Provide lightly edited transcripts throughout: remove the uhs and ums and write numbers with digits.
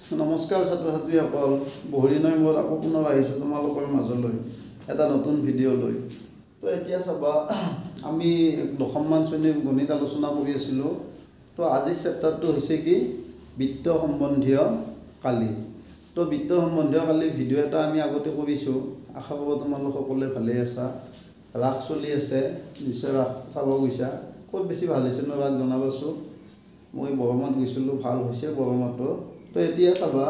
নমস্কাৰ ছাত্ৰ ছাত্ৰীসকল, বহুদিনৰ মূৰত আকৌ পুনৰ আহিছোঁ তোমালোকৰ মাজলৈ এটা নতুন ভিডিঅ' লৈ। তো এতিয়া চাবা, আমি দশমমান শ্ৰেণীৰ গণিত আলোচনা কৰি আছিলোঁ। তো আজিৰ চেপ্টাৰটো হৈছে কি, বৃত্ত সম্বন্ধীয় কালি। তো বৃত্ত সম্বন্ধীয় কালি ভিডিঅ' এটা আমি আগতে কৰিছোঁ। আশা কৰোঁ তোমালোক সকলোৱে ভালেই আছা। ৰাস চলি আছে, নিশ্চয় ৰাস চাব গৈছা। ক'ত বেছি ভাল হৈছে ৰাস জনাবাচোন। মই বৰমাত গৈছিলোঁ, ভাল হৈছে বৰমাটো। তো এতিয়া চাবা,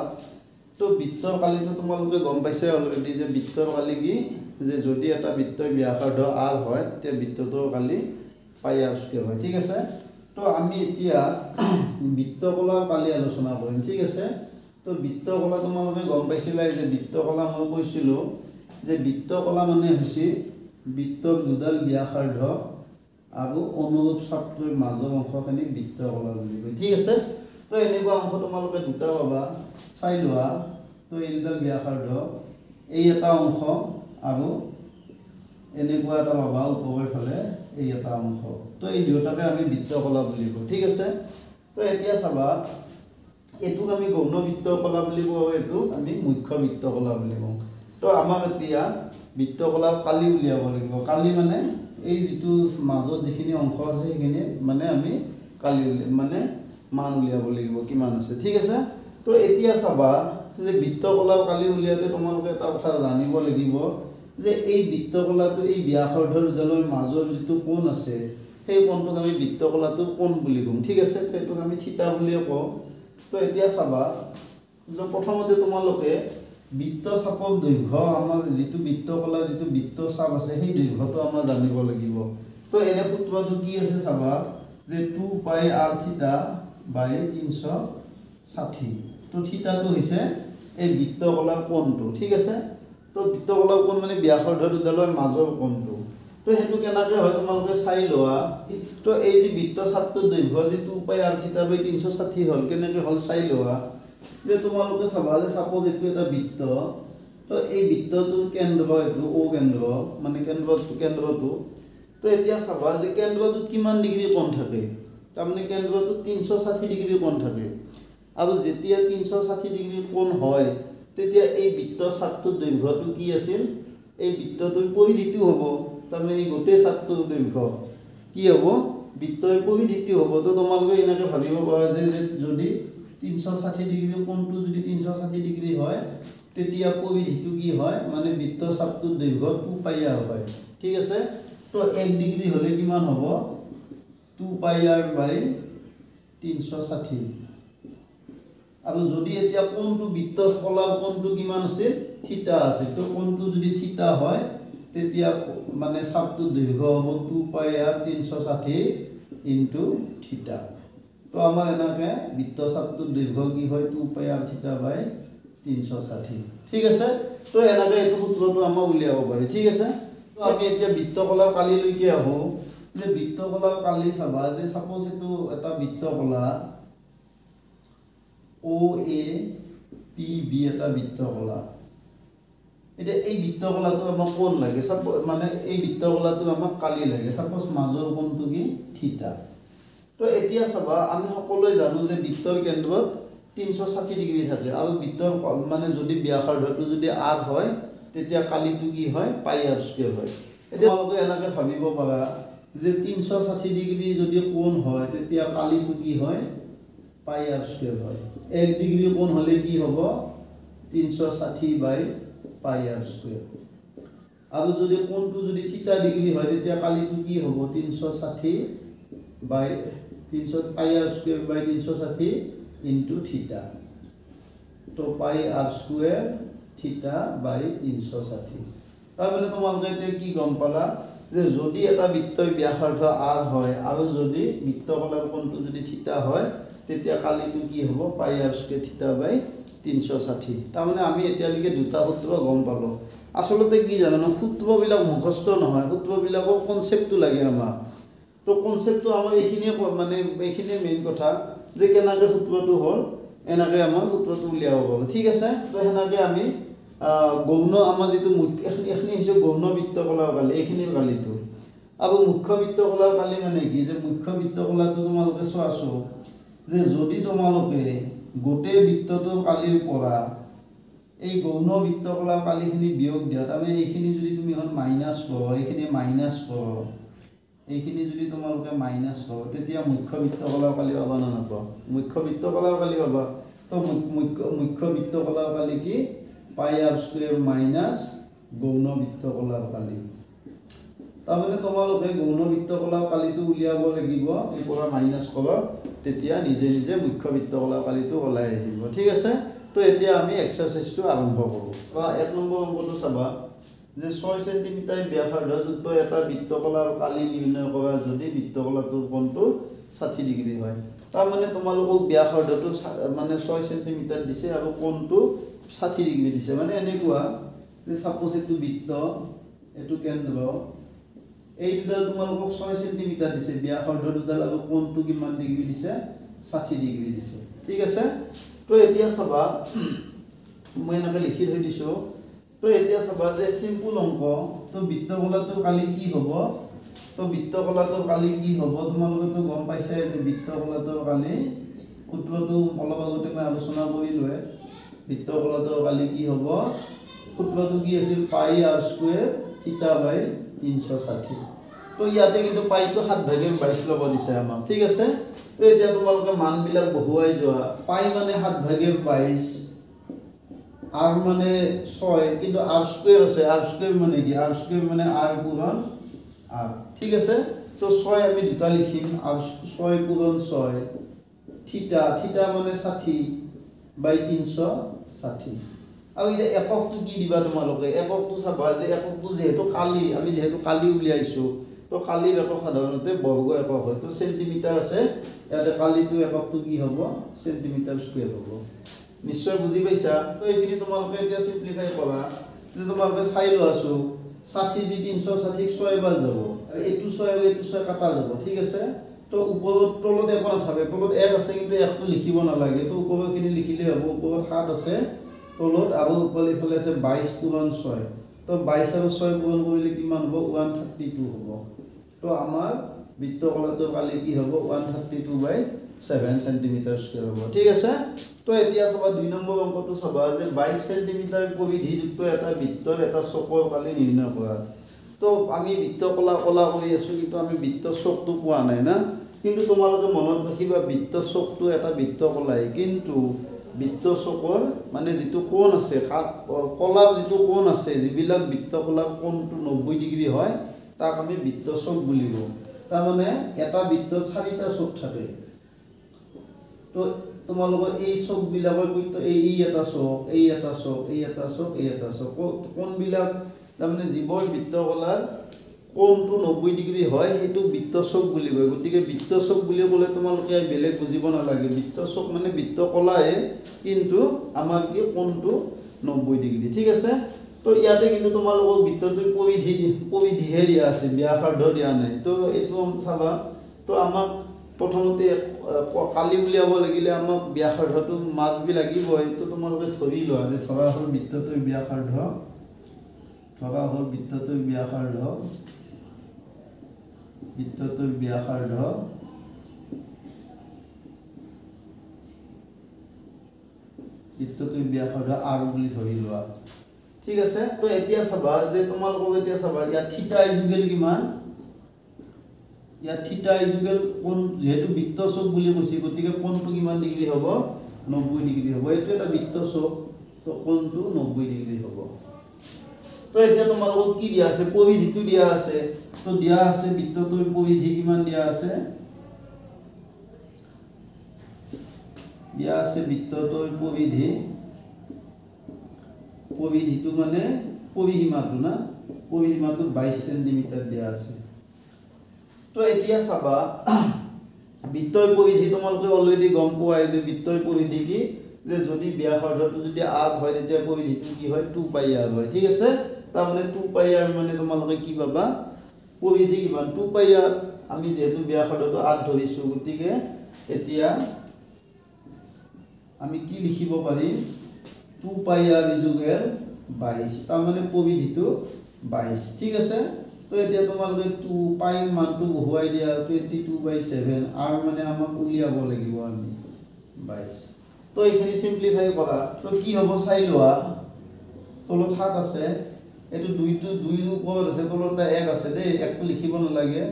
তো বৃত্তৰ কালিটো তোমালোকে গম পাইছে অলৰেডি যে বৃত্তৰ কালি কি, যে যদি এটা বৃত্তৰ ব্যাসাৰ্ধ r হয় তেতিয়া বৃত্তটোৰ কালি পাই r স্কুৱেৰ হয়। ঠিক আছে। তো আমি এতিয়া বৃত্তকলাৰ কালি আলোচনা কৰিম। ঠিক আছে। তো বৃত্তকলা তোমালোকে গম পাইছিলাই যে বৃত্তকলা মই কৈছিলোঁ যে বৃত্তকলা মানে হৈছে বৃত্তৰ দুডাল ব্যাসাৰ্ধ আৰু অনুৰূপ চাপটোৰ মাজৰ অংশখিনি বৃত্তকলা বুলি কয়। ঠিক আছে। তো এনেকুৱা অংশ তোমালোকে দুটা পাবা, চাই লোৱা। তো এই দুডাল ব্যাসাৰ্ধ, এই এটা অংশ আৰু এনেকুৱা এটা পাবা ওপৰৰ ফালে এই এটা অংশ। তো এই দুয়োটাকে আমি বৃত্তকলা বুলি কওঁ। ঠিক আছে। তো এতিয়া চাবা, এইটোক আমি গৌণ বৃত্তকলা বুলি কওঁ, এইটোক আমি মুখ্য বৃত্তকলা বুলি কওঁ। তো আমাক এতিয়া বৃত্তকলাৰ কালি উলিয়াব লাগিব। কালি মানে এই যিটো মাজত যিখিনি অংশ আছে সেইখিনি মানে আমি কালি মানে মান উলিয়াব লাগিব, কিমান আছে। ঠিক আছে। তো এতিয়া চাবা যে বৃত্তকলাৰ কালি উলিয়াওঁতে তোমালোকে এটা কথা জানিব লাগিব যে এই বৃত্তকলাটো এই ব্যাসাৰ্ধ দুডালৰ মাজৰ যিটো কোণ আছে সেই কোণটোক আমি বৃত্তকলাটোৰ কোণ বুলি কওঁ। ঠিক আছে। সেইটোক আমি থিতা বুলিয়ে কওঁ। তো এতিয়া চাবা, প্ৰথমতে তোমালোকে বৃত্ত চাপৰ দৈৰ্ঘ্য, আমাৰ যিটো বৃত্তকলাৰ যিটো বৃত্ত চাপ আছে সেই দৈৰ্ঘ্যটো আমাৰ জানিব লাগিব। তো এনে সূত্ৰটো কি আছে চাবা, যে 2πr থিতা বাই 360। তো থিতাটো হৈছে এই বৃত্তকলাৰ কোণটো। ঠিক আছে। তো বৃত্তকলাৰ কোণ মানে ব্যাসাৰ্ধ দুডালৰ মাজৰ কোণটো। তো সেইটো কেনেকৈ হয় তোমালোকে চাই লোৱা। তো এই যে বৃত্ত চাপটোৰ দৈৰ্ঘ্য যে 2πr থিতা বাই 360 হ'ল, কেনেকৈ হ'ল চাই লোৱা। যে তোমালোকে চাবা যে চাপোজ এইটো এটা বৃত্ত, তো এই বৃত্তটোৰ কেন্দ্ৰ এইটো O কেন্দ্ৰ, মানে কেন্দ্ৰটো। তো এতিয়া চাবা যে কেন্দ্ৰটোত কিমান ডিগ্ৰী কোণ থাকে, তাৰমানে কেন্দ্ৰটোত 360 ডিগ্ৰী কোণ থাকে। আৰু যেতিয়া 360 ডিগ্ৰী কোণ হয় তেতিয়া এই বৃত্ত চাপটোৰ দৈৰ্ঘ্যটো কি আছিল, এই বৃত্তটোৰ পৰিধিটো হ'ব। তাৰমানে এই গোটেই চাপটোৰ দৈৰ্ঘ্য কি হ'ব, বৃত্তৰ পৰিধিটো হ'ব। তো তোমালোকে এনেকৈ ভাবিব পাৰা যে যদি 360 ডিগ্ৰী কোণটো যদি 360 ডিগ্ৰী হয় তেতিয়া পৰিধিটো কি হয়, মানে বৃত্ত চাপটোৰ দৈৰ্ঘ্য 2πr হয়। ঠিক আছে। তো 1 ডিগ্ৰী হ'লে কিমান হ'ব, 2πr বাই 360। আৰু যদি এতিয়া কোণটো বৃত্ত কলাৰ কোণটো কিমান আছিল, থিতা আছিল। তো কোণটো যদি থিতা হয় তেতিয়া মানে চাপটোৰ দৈৰ্ঘ্য হ'ব 2πr 360 ইনটু থিতা। তো আমাৰ এনেকৈ বৃত্ত চাপটোৰ দৈৰ্ঘ্য কি হয়, 2πr থিতা বাই 360। ঠিক আছে। তো এনেকৈ এইটো সূত্ৰটো আমাৰ উলিয়াব পাৰি। ঠিক আছে। তো আমি এতিয়া বৃত্তকলাৰ কালিলৈকে আহোঁ। যে বৃত্তকলাৰ কালি চাবা, যে চাপোজ এইটো এটা বৃত্তকলা OAPB এটা বৃত্তকলা। এতিয়া এই বৃত্তকলাটো আমাক কোণ লাগে, মানে এই বৃত্তকলাটো আমাক কালি লাগে। চাপোজ মাজৰ কোণটো কি, থিতা। তো এতিয়া চাবা, আমি সকলোৱে জানো যে বৃত্তৰ কেন্দ্ৰত 360 ডিগ্ৰী থাকে। আৰু বৃত্তৰ মানে যদি ব্যাসাৰ্ধটো যদি r হয় তেতিয়া কালিটো কি হয়, πr স্কুৱেৰ হয়। এতিয়া তোমালোকে এনেকৈ ভাবিব পাৰা যে 360 ডিগ্ৰী যদি কোণ হয় তেতিয়া কালিটো কি হয়, πr স্কুৱেৰ হয়। 1 ডিগ্ৰী কোণ হ'লে কি হ'ব, 360 বাই πr স্কুৱেৰ। আৰু যদি কোণটো যদি থিতা ডিগ্ৰী হয় তেতিয়া কালিটো কি হ'ব, 360 বাই 300 πr স্কুৱেৰ বাই 360 ইনটু থিতা। তো πr স্কুৱেৰ থিতা বাই 360। তাৰমানে তোমালোকে এতিয়া কি গম পালা, যে যদি এটা বৃত্তৰ ব্যাসাৰ্ধ r হয় আৰু যদি বৃত্তকলাৰ কোণটো যদি থিতা হয় তেতিয়া কালিটো কি হ'ব, πr স্কুৱেৰ থিতা বাই 360। তাৰমানে আমি এতিয়ালৈকে দুটা সূত্ৰ গম পালোঁ। আচলতে কি জানো, সূত্ৰবিলাক মুখস্থ নহয়, সূত্ৰবিলাকৰ কনচেপ্টটো লাগে আমাক। তো কনচেপ্টটো আমাৰ এইখিনিয়ে, মানে এইখিনিয়ে মেইন কথা, যে কেনেকৈ সূত্ৰটো হ'ল এনেকৈ আমাৰ সূত্ৰটো উলিয়াব পাৰোঁ। ঠিক আছে। তো সেনেকৈ আমি গৌণ, আমাৰ যিটো এইখিনি হৈছে গৌণ বৃত্তকলাৰ কালি, এইখিনিৰ কালিটো। আৰু মুখ্য বৃত্তকলাৰ কালি মানে কি, যে মুখ্য বৃত্তকলাটো তোমালোকে চোৱাচোন, যে যদি তোমালোকে গোটেই বৃত্তটো কালিৰ পৰা এই গৌণ বৃত্তকলাপ কালিখিনি বিয়োগ দিয়া তাৰমানে এইখিনি যদি তুমি এখন মাইনাছ কৰ এইখিনি মাইনাছ কৰ এইখিনি যদি তোমালোকে মাইনাছ কৰ তেতিয়া মুখ্য বৃত্তকলাপ কালি পাবা না নাপা মুখ্য বৃত্তকলাপ কালি পাবা তো মুখ্য বৃত্তকলাপ কালি কি পাই r স্কয়ার মাইনাছ গৌণ বৃত্তকলাপ কালি তাৰমানে তোমালোকে গৌণ বৃত্তকলাপ কালিটো উলিয়াব লাগিব এই পৰা মাইনাছ কৰ তেতিয়া নিজে নিজে মুখ্য বৃত্তকলাপ কালিটো ওলাই আহিব ঠিক আছে তো এতিয়া আমি এক্সাৰসাইজটো আৰম্ভ কৰোঁ বা 1 নম্বৰ অংকটো চাবা যে 6 সেন্টিমিটাৰ ব্যাসাৰ্ধযুক্ত এটা বৃত্তকলাপ কালি নিৰ্ণয় কৰা যদি বৃত্তকলাপটোৰ কোণটো 60 ডিগ্ৰী হয় তাৰমানে তোমালোকক ব্যাসাৰ্ধটো মানে 6 সেন্টিমিটাৰ দিছে আৰু কোণটো 60 ডিগ্ৰী দিছে মানে এনেকুৱা যে সাপোজ এটো বৃত্ত এটো কেন্দ্ৰ এই দুডাল তোমালোকক 6 সেন্টিমিটাৰ দিছে ব্যাসাৰ্ধ দুডাল আৰু কোণটো কিমান ডিগ্ৰী দিছে 60 ডিগ্ৰী দিছে ঠিক আছে তো এতিয়া চাবা মই এনেকৈ লিখি থৈ দিছো তো এতিয়া চাবা যে সিম্পল অংক তো বৃত্তকলাপটো কালি কি হ'ব তো বৃত্তকলাপটো কালি কি হ'ব তোমালোকে তো গম পাইছে যে বৃত্তকলাপটো কালি সূত্ৰটো অলপ আগতে মই আলোচনা কৰিলোৱে বৃত্তকলাপটো কালি কি হ'ব সূত্ৰটো কি আছিল পাই r স্কয়ার থিটা বাই 360 তো ইয়াতে কিন্তু পাইটো 7/22 লব দিছে আমাক ঠিক আছে তো এতিয়া তোমালোকে মানবিলাক বহুৱাই যোৱা পাই মানে 7/22 r মানে 6 কিন্তু r স্কয়ার আছে r স্কয়ার মানে কি r স্কয়ার মানে r পূরণ r ঠিক আছে তো 6 আমি দুটা লিখিম r 6 পূরণ 6 থিটা থিটা মানে 60/360 আৰু এই এককটো কি দিবা তোমালোকে এককটো চাবা যে এককটো যেহেতু কালি আমি যেহেতু কালি উলিয়াইছো তো কালিৰ একক সাধাৰণতে বৰ্গ একক হয় তো সেন্টিমিটাৰ আছে ইয়াতে কালিটো এককটো কি হ'ব সেন্টিমিটাৰ স্কয়াৰ হ'ব নিশ্চয় বুজি পাইছা তো এইখিনি তোমালোকে এতিয়া সিম্পলিফাই কৰা যে তোমালোকে চাই লোৱাছো 60 দি 360 6 বাৰ যাব এইটো 6 আৰু এইটো 6 কাটা যাব ঠিক আছে তো ওপৰত তলত একো নাথাকে তলত 1 আছে কিন্তু 1 টো লিখিব নালাগে তো ওপৰখিনি লিখিলে হ'ব ওপৰত 7 আছে তলত আৰু ওপৰলে ফলে আছে 22 পূৰণ 6 তো 22 আৰু 6 পূৰণ কৰিলে কিমান হ'ব 132 হ'ব তো আমাৰ বৃত্তকলাপটো কালি কি হ'ব 132/7 সেন্টিমিটাৰ স্কয়াৰ হ'ব ঠিক আছে তো এতিয়া চাবা 2 নম্বৰ অংকটো চাবা যে 22 সেন্টিমিটাৰ পৰিধিযুক্ত এটা বৃত্তৰ এটা চকৰ কালি নিৰ্ণয় কৰা তো আমি বৃত্তকলাপ কৰি আছো কিন্তু আমি বৃত্ত চকটো পোৱা নাই না কিন্তু তোমালোকে মনত ৰাখিবা বৃত্ত চকটো এটা বৃত্তকলাই কিন্তু বৃত্ত চকৰ মানে যেটো কোণ আছে কলাপ যেটো কোণ আছে যিবিলাক বৃত্তকলাপ কোণটো 90 ডিগ্ৰী হয় তাক আমি বৃত্ত চক বুলি কওঁ তাৰ মানে এটা বৃত্তত 4টা চক থাকে তো তোমালোকৰ এই চক বিলাকৰ কইতো এই এটা চক এই এটা চক এই এটা চক এই এটা চক কোণ বিলাক তাৰ মানে জীৱৰ বৃত্তকলাপ কোণটো 90 ডিগ্ৰী হয় হেতু বৃত্ত চক বুলি কয় গতিকে বৃত্ত চক বুলি ক'লে তোমালোকে বেলেগ বুজিব নালাগে বৃত্ত চক মানে বৃত্তকলাই কিন্তু আমাৰ কি কোণটো 90 ডিগ্ৰী ঠিক আছে তো ইয়াতে কিন্তু তোমালোকক বৃত্তটোৰ পৰিধিহে দিয়া আছে ব্যাসাৰ্ধ দিয়া নাই তো এইটো চাবা তো আমাক প্ৰথমতে কালি উলিয়াব লাগিলে আমাক ব্যাসাৰ্ধটো মাছবি লাগিবই তো তোমালোকে ধৰি লোৱা যে ধৰা হ'ল বৃত্তটোৰ ব্যাসাৰ্ধ বৃত্তটোৰ ব্যাসাৰ্ধ r বুলি ধৰি লোৱা ঠিক আছে তো এতিয়া চাবা যে তোমালোকক এতিয়া চাবা ইয়া থিটা ইকুৱেল কিমান ইয়া থিটা ইকুৱেল কোণ যেহেতু বৃত্ত চক বুলি কৈছে গতিকে কোণটো কিমান ডিগ্ৰী হ'ব 90 ডিগ্ৰী হ'ব এটো এটা বৃত্ত চক তো কোণটো 90 ডিগ্ৰী হ'ব তো এতিয়া তোমালোকক কি দিয়া আছে পৰিধিটো দিয়া আছে তো দিয়া আছে বৃত্তটোৰ পৰিধি কিমান দিয়া আছে বৃত্তটোৰ পৰিধিটো মানে পৰিসীমাটো না পৰিসীমাটো 22 সেন্টিমিটাৰ দিয়া আছে তো এতিয়া চাবা বৃত্তৰ পৰিধি তোমালোকে অলৰেডি গম পোৱাই যে বৃত্তৰ পৰিধি কি যে যদি ব্যাসাৰ্ধটো যদি r হয় তেতিয়া পৰিধিটো কি হয় 2πr হয় ঠিক আছে তাৰ মানে 2πr মানে তোমালোকে কি পাবা পৰিধি কিমান 2πr আমি যেহেতু ব্যাসাৰ্ধটো r ধৰিছো গতিকে এতিয়া আমি কি লিখিব পাৰিম 2πr ইকুৱেল 22 তাৰ মানে পৰিধিটো 22 ঠিক আছে তো এতিয়া তোমালোকে 2 পাই মানটো বহুৱাই দিয়া 22/7 r মানে আমাক উলিয়াব লাগিব আমি 22 তো এইখিনি সিম্পলিফাই কৰা তো কি হ'ব চাই লোৱা তলত 7 আছে এটো 2 ওপৰত আছে তলত 1 আছে দেই একটো লিখিব নালাগে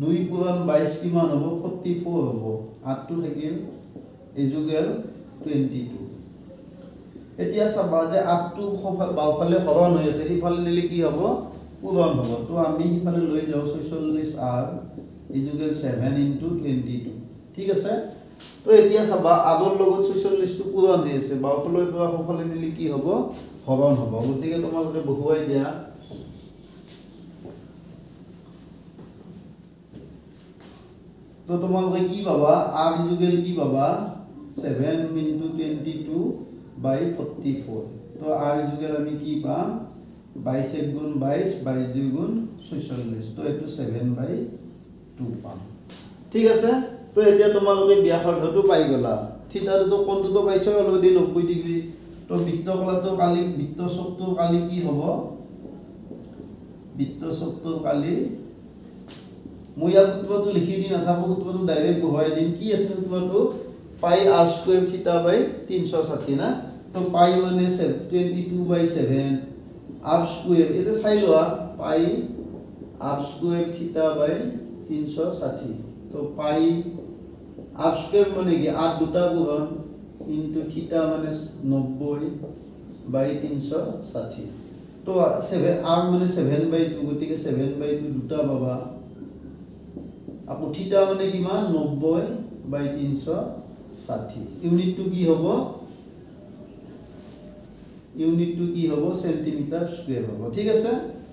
2 পূৰণ 22 কিমান হ'ব 44 হ'ব 8 টো থাকিল ইজুগেল 22 এতিয়া চাবা যে 8 টো বাওফালে হৰণ হৈ আছে ইফালে নিলে কি হ'ব পূৰণ হ'ব তো আমি ইফালে লৈ যাও 46r ইজুগেল 7 * 22 ঠিক আছে তো এতিয়া চাবা আগৰ লগত 46 টো পূৰণ হৈ আছে বাওফালৰ পৰা সোফালে নিলে কি হ'ব হৰণ হ'ব গতিকে তোমালোকে বহুৱাই দিয়া তো তোমালোকে কি পাবা r ইজুগেল কি পাবা 7 * 22 by 44 তো r ইজুগেল আমি কি পাম 22 * 22 22 2 * 46 তো এটো 7/2 পাম ঠিক আছে তো এতিয়া তোমালোকে ব্যাসাৰ্ধটো পাই গলা থিতাটো তো কোণটো পাইছো অলৰেডি 90 ডিগ্ৰী তো বৃত্তকলাটো কালি বৃত্তচকটো কালি কি হ'ব বৃত্তচকটো কালি মই ইয়াত সূত্ৰটো লিখি দি নাথাকো সূত্ৰটো ডাইৰেক্ট বহাই দিম কি আছে সূত্ৰটো পাই r² θ/ 360 না তো পাই মানে 22/7 r² এটা চাই লোৱা পাই r² θ/ 360 তো পাই r² মানে কি r দুটা গুণ ইনটু θ মানে 90/360 তো 7 r মানে 7/2 গতিকে 7/2 দুটা পাবা আপু θ মানে কিমান 90/360 ইউনিটটো কি হ'ব সেন্টিমিটার স্কয়ার হ'ব ঠিক আছে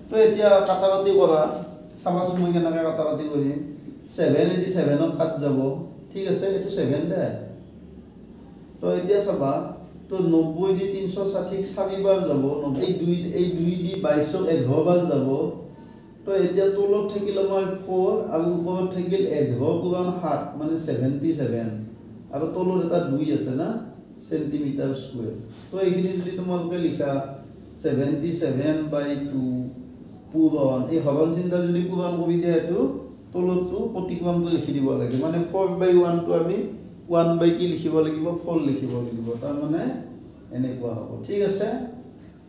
তো এতিয়া কাটাকাটি কৰা চাবাচোন মই কেনেকৈ কাটাকাটি কৰিম 787 ক কাট যাব ঠিক আছে এটো 7 দে তো এতিয়া চাবা তো 90 দি 360 4 বাৰ যাব 90 এই 2 দি 22 11 বাৰ যাব তো এতিয়া তলত থাকিল আমাৰ 4 আৰু ওপৰত থাকিল 11 পূৰণ 7 মানে 77 আৰু তলত এটা 2 আছে না সেন্টিমিটাৰ স্কয়াৰ তো এইখিনি যদি তোমালোকে লিখা 77/2 পূৰণ এই হৰণ চিন্তা যদি পূৰণ কৰি দিয়া এটো তলতটো প্ৰতিক্ৰমটো লিখি দিব লাগে মানে 4/1 টো আমি 1 কি লিখিব লাগিব 4 লিখিব লাগিব তাৰ মানে এনেকুৱা হ'ব ঠিক আছে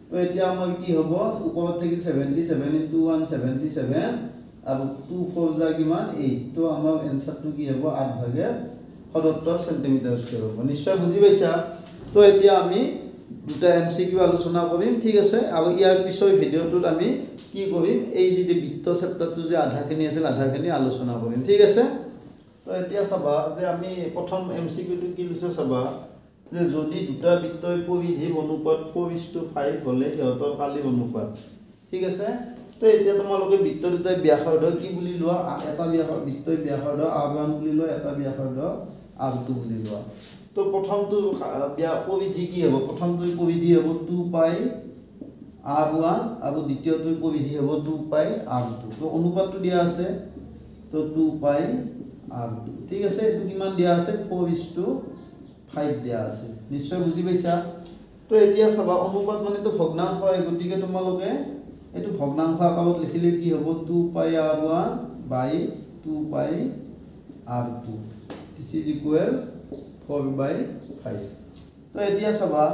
তো এতিয়া আমাৰ কি হ'ব ওপৰত থাকিল 77 * 1 77 আৰু 2 4 যা কিমান 8 তো আমাৰ এনসারটো কি হ'ব 8/77 সেন্টিমিটার স্কয়ার হ'ব নিশ্চয় বুজি পাইছা তো এতিয়া আমি দুটা এমসিকিউ আলোচনা কৰিম ঠিক আছে আৰু ইয়াৰ পিছৰ ভিডিওটোত আমি কি কৰিম এই যে বৃত্ত চেপ্টাৰটো যে আধাখিনি আছিল আধাখিনি আলোচনা কৰিম ঠিক আছে তো এতিয়া চাবা যে আমি প্ৰথম এমসিকিউটো কি লিখছো চাবা যে যদি দুটা বৃত্তৰ পৰিধি অনুপাত 4:5 হলে সিহঁতৰ কালি অনুপাত ঠিক আছে তো এতিয়া তোমালোকে বৃত্ত দুটাৰ ব্যাসাৰ্ধ কি বুলি লোৱা এটা বৃত্তৰ ব্যাসাৰ্ধ r1 বুলি লোৱা এটা ব্যাসাৰ্ধ r2 বুলি লোৱা তো প্ৰথমটো পৰিধি কি হ'ব প্ৰথমটো পৰিধি হ'ব 2π r1 আৰু দ্বিতীয়টো পৰিধি হ'ব 2π r2 তো অনুপাতটো দিয়া আছে তো 2π r2 ঠিক আছে এটো কিমান দিয়া আছে 4:5 দিয়া আছে নিশ্চয় বুজি পাইছা তো এতিয়া চাবা অনুপাত মানে তো ভগ্নাংশ হয় গতিকে তোমালোকে এটো ভগ্নাংশ আকাৰত লিখিলে কি হ'ব 2π r1 / 2π r2 this is equal 4/5 তো এতিয়া চাবা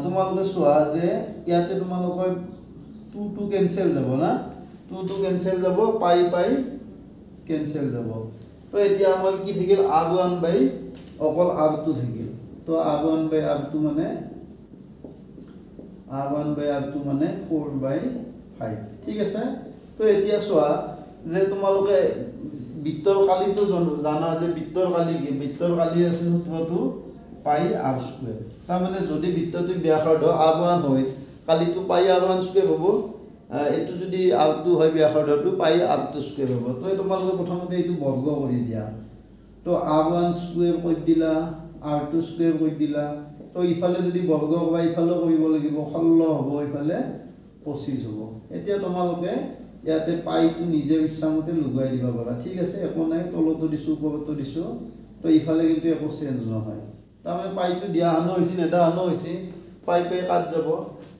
তোমালোকে চোৱা যে ইয়াতে তোমালোকৰ 2 2 কেনসেল যাব না 2 2 কেনসেল যাব π কেনসেল যাব তো এতিয়া আমাৰ কি থাকিল r1 / অকল r2 থাকিল তো r1 / r2 মানে r1/r2 মানে 4/5 ঠিক আছে তো এতিয়া চোৱা যে তোমালোকে বৃত্তৰ কালিটো জানা যে বৃত্তৰ কালি কি বৃত্তৰ কালি আছে সূত্ৰটো পাই r² তাৰ মানে যদি বৃত্তটো ব্যাসাৰ্ধ r1 হয় কালিটো পাই r1² হ'ব এটো যদি r2 হয় ব্যাসাৰ্ধটো পাই r2² হ'ব তো তোমালোকে প্ৰথমতে এটো বৰ্গ কৰি দিয়া তো r1² কৰি দিলা r2² কৰি দিলা তো ইফালে যদি বৰ্গ কৰা ইফালে কৰিব লাগিব 16 হ'ব ইফালে 25 হ'ব এতিয়া তোমালোকে ইয়াতে পাইটো নিজে ইচ্ছামতে লগাই দিবা পাৰা ঠিক আছে একো নাই তলতো দিছো ওপৰতো দিছো তো ইফালে কিন্তু একো চেঞ্জ নহয় তাৰমানে পাইটো দিয়া আনো হৈছে নেদা আনো হৈছে পাই কাট যাব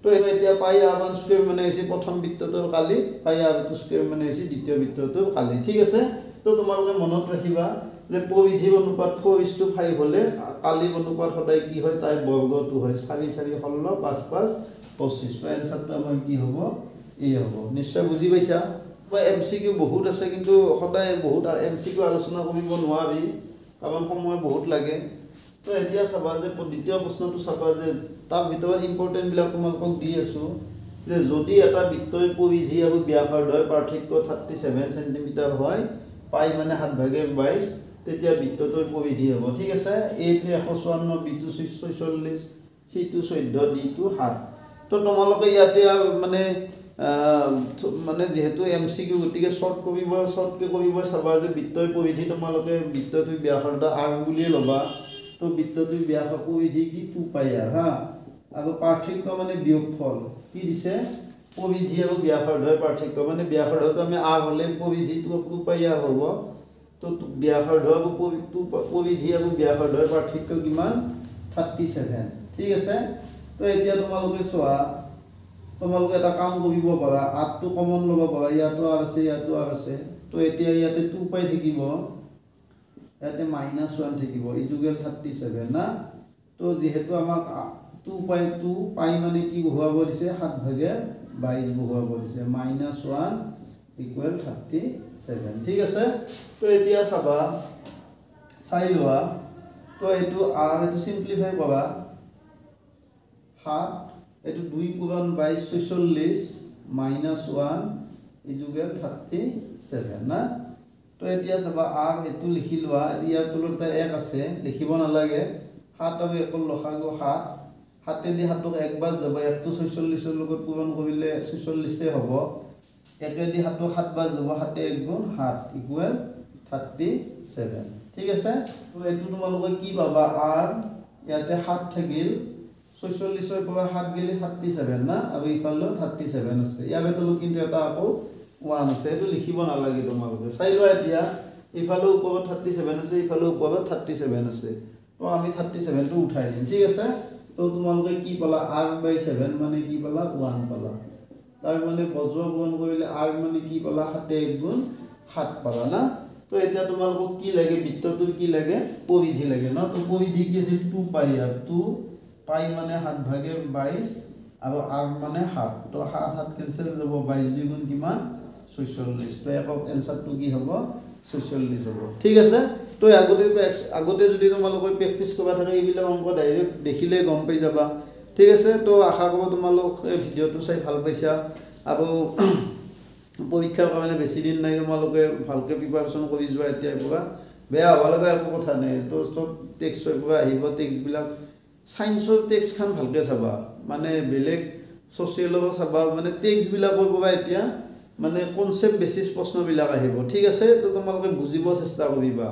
তো এতিয়া পাই r1² মানে হৈছে প্ৰথম বৃত্তটোৰ কালি পাই r2² মানে হৈছে দ্বিতীয় বৃত্তটোৰ কালি ঠিক আছে তো তোমালোকে মনত ৰাখিবা যে পৰিধিৰ অনুপাত 4:5 হ'লে কালিৰ অনুপাত সদায় কি হয় তাই বৰ্গটো হয় 4 4 16 5 5 25 তো এনসাৰটো আমাৰ কি হ'ব এই হ'ব নিশ্চয় বুজি পাইছা এমসিকিউ বহুত আছে কিন্তু সদায় বহুত এমসিকিউ আলোচনা কৰিব নোৱাৰি কাৰণ সময় বহুত লাগে তো এতিয়া চাবা যে দ্বিতীয় প্ৰশ্নটো চাবা যে তাৰ ভিতৰত ইম্পৰ্টেন্ট বিলাক তোমালোকক দি আছো যে যদি এটা বৃত্তৰ পৰিধি আৰু ব্যাসাৰ্ধৰ পাৰ্থক্য 37 সেন্টিমিটাৰ হয় পাই মানে 7/22 তেতিয়া বৃত্তটোৰ পৰিধি হ'ব ঠিক আছে এটো 154 বিটো 46 সিটো 14 ডিটো 7 তো তোমালোকে ইয়াতে মানে মানে যেহেতু এমসিকিউ গতিকে শর্ট কৰিব চাবা যে বৃত্তৰ পৰিধি তোমালোকে বৃত্তটোৰ ব্যাসাৰ্ধ r বুলি লবা তো বৃত্তটোৰ ব্যাসাৰ্ধ পৰিধি কি 2 পাই r হা আৰু পাৰ্থক্য মানে বিয়োগফল কি দিছে পৰিধি আৰু ব্যাসাৰ্ধৰ পাৰ্থক্য মানে ব্যাসাৰ্ধটো আমি r হলে পৰিধিটো 2 পাই r হ'ব তো ব্যাসাৰ্ধ আৰু পৰিধি আৰু ব্যাসাৰ্ধৰ পাৰ্থক্য কিমান 37 ঠিক আছে তো এতিয়া তোমালোকে চোৱা তোমালোকে এটা কাম কৰিব পাৰা আটো কমন লব পাৰা ইয়াতো r আছে তো এতিয়া ইয়াতে 2 পাই থাকিব ইয়াতে -1 থাকিব ইজুগেল 37 না তো যেহেতু আমাক 2 পাই মানে কি বহুৱাব দিছে 7/22 বহুৱাব দিছে -1 ইকুৱেল 37 ঠিক আছে তো এতিয়া চাবা চাই লোৱা তো এটো r এটো সিম্পলিফাই কৰা 7 এটো 2 পূৰণ 22 46 -1 ইজুগেল 37 না তো এতিয়া চাবা r এটো লিখি লোৱা ইয়াৰ তলত 1 আছে লিখিব নালাগে 7 আৰু 1 লখাগু 7 7 দি 7ক একবাৰ যাব 1 তো 46 ৰ লগত পূৰণ কৰিলে 46 এ হ'ব 1 দি 7ক 7 বাৰ যাব 7 1 গুণ 7 ইকুৱেল 37 ঠিক আছে তো এটো তোমালোকে কি পাবা r ইয়াতে 7 থাকিল 46 ৰ পৰা 7 গেলি 37 না আৰু ইফালে 37 আছে ইয়াৰ ভিতৰত কিন্তু এটা আকৌ 1 আছে এটো লিখিব নালাগে তোমালোকে চাই লোৱা এতিয়া ইফালে ওপৰত 37 আছে ইফালে ওপৰত 37 আছে তো আমি 37 টো উঠাই দিম ঠিক আছে তো তোমালোকে কি পালা r/7 মানে কি পালা 1 পালা তাৰ মানে বজ্ৰ পূৰণ কৰিলে r মানে কি পালা 7 1 গুণ 7 পালা না তো এতিয়া তোমালোকক কি লাগে বৃত্তটোৰ কি লাগে পৰিধি লাগে না তো পৰিধি কি আছিল 2 পাই r 2 পাই মানে 7/22 আৰু r মানে 7 তো 7 7 কেনসেল যাব 22 2 গুণ কিমান 46 তো একক এনসারটো কি হ'ব 46 হ'ব ঠিক আছে তো আগতে যদি তোমালোকে প্ৰেক্টিস কৰা থাকে এইবিলাক অংক ডাইৰেক্ট দেখিলে গম পাই যাবা ঠিক আছে তো আশা কৰো তোমালোক এই ভিডিওটো চাই ভাল পাইছা আৰু পৰীক্ষাৰ কাৰণে বেছি দিন নাই তোমালোকে ভালকে প্ৰিপাৰেচন কৰি যোৱা এতিয়া পৰা বেয়া হ'ব লগা একো কথা নাই তো সব টেক্সটৰ পৰা আহিব টেক্সট বিলাক সায়েন্সৰ টেক্সট খান ভালকে চাবা মানে বেলেগ সোশিয়েলৰ চাবা মানে টেক্সট বিলাকৰ পৰা এতিয়া মানে কনসেপ্ট বেসিস প্ৰশ্ন বিলাক আহিব ঠিক আছে তো তোমালোকে বুজিব চেষ্টা কৰিবা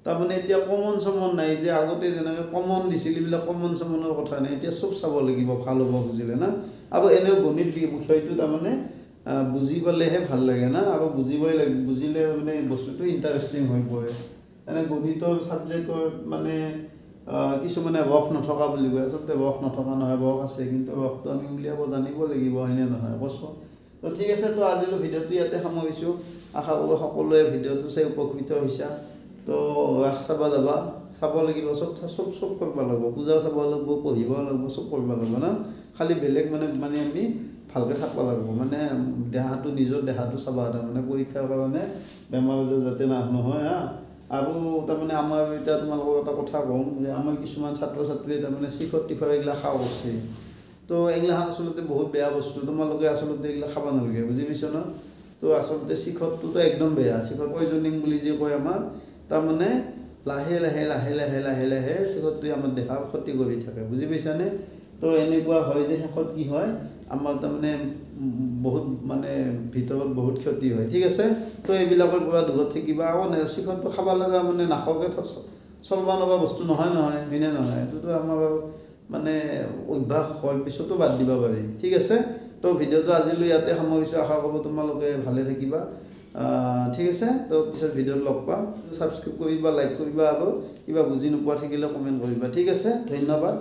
তাৰ মানে এতিয়া কমন সমন নাই যে আগতে যেনেকৈ কমন দিছিল এইবিলাক কমন সমনৰ কথা নাই এতিয়া সব চাব লাগিব ভাল হ'ব বুজিলে না আৰু এনেও গণিত বিষয়টো তাৰ মানে বুজি পালেহে ভাল লাগে না আৰু বুজিবই লাগে বুজিলে মানে বস্তুটো ইন্টাৰেষ্টিং হৈ পৰে এনে গণিতৰ সাবজেক্টৰ মানে কিছুমানে ৰস নথকা বুলি কয় আচলতে ৰস নথকা নহয় ৰস আছে কিন্তু ৰসটো আমি উলিয়াব জানিব লাগিব হয়নে নহয় কষ্ট তো ঠিক আছে তো আজিৰ ভিডিওটো ইয়াতে সামৰিছো আশা কৰো সকলোৱে ভিডিওটো চাই উপকৃত হৈছা তো চাবা যাবা চাব লাগিব সব কৰিব লাগিব পূজা চাব লাগিব পঢ়িব লাগিব সব কৰিব লাগিব না খালি বেলেগ মানে আমি ভালকে থাকব লাগিব মানে দেহাটো নিজৰ দেহাটো চাবা মানে পৰীক্ষাৰ কাৰণে বেমাৰ যাতে নহয় হা আৰু তাৰ মানে আমাৰ এটা তোমালোকৰ এটা কথা কম যে আমাৰ কিছুমান ছাত্ৰ ছাত্ৰী তাৰ মানে শিখৰ টিখৰ এইগলা খাও আছে তো এইগলা আসলতে বহুত বেয়া বস্তু তোমালোকে আসলতে এইগলা খাব নালাগে বুজি পাইছ না তো আসলতে শিখৰটো তো একদম বেয়া শিখৰ পয়জনিং বুলি যে কয় আমাৰ তাৰ মানে লাহে লাহে লাহে লাহে লাহে লাহে শিখৰটো আমাৰ দেহাৰ ক্ষতি কৰি থাকে বুজি পাইছানে তো এনেকুৱা হয় যে শেষত কি হয় আমাৰ তাৰ মানে বহুত মানে ভিতৰত বহুত ক্ষতি হয় ঠিক আছে তো এইবিলাকৰ পৰা দূৰত থাকিবা আৰু শিখৰটো খাব লগা মানে নাখকে চলবা নবা বস্তু নহয় হয়নে নহয় এটোতো আমাৰ মানে অভ্যাস হয় পিছতো বাদ দিবা পাৰি ঠিক আছে তো ভিডিওটো আজিলৈ ইয়াতে সামৰিছো আশা কৰো তোমালোকে ভালে থাকিবা ঠিক আছে তো পিছত ভিডিওত লগ পাম সাবস্ক্ৰাইব কৰিবা লাইক কৰিবা আৰু কিবা বুজি নোপোৱা থাকিলে কমেন্ট কৰিবা ঠিক আছে ধন্যবাদ